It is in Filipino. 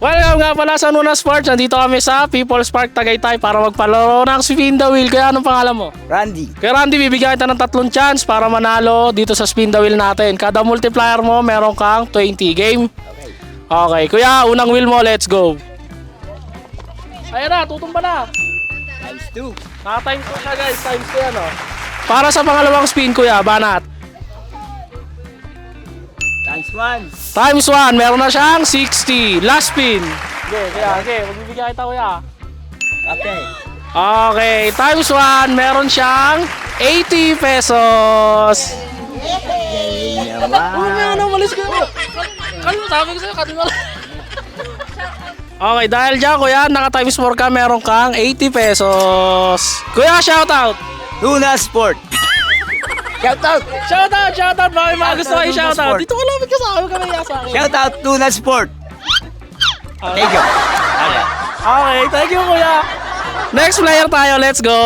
Welcome nga pala sa Nuna Sports. Nandito kami sa People's Park Tagaytay para magpalaro ng Spin the Wheel. Kaya anong pangalan mo? Randy. Kaya Randy, bibigyan kita ng 3 chance para manalo dito sa Spin the Wheel natin. Kada multiplier mo, meron kang 20 game. Okay, kuya, unang wheel mo, let's go. Ayan na, tutumba na. Times 2. Naka-times 2 na guys, times 2 yan oh. Para sa pangalawang spin, kuya, banat. Times 1. Times 1, meron na siyang 60. Last spin. Okay, magbibigyan kita kuya. Okay. Okay, times 1, meron siyang 80 pesos. Yaman. Malis ko. Ano, sabi ko sa'yo, katin mo lang. Okay, dahil dyan kuya, naka times 4 ka, meron kang 80 pesos. Kuya, shoutout. Nuna Sport. Shoutout. Shoutout. Bakit mga gusto kayo Nuna shoutout? Sport. Dito ko lang magkasama kami sa akin. Shoutout Nuna Sport. Thank you. Okay, thank you kuya. Next player tayo, let's go.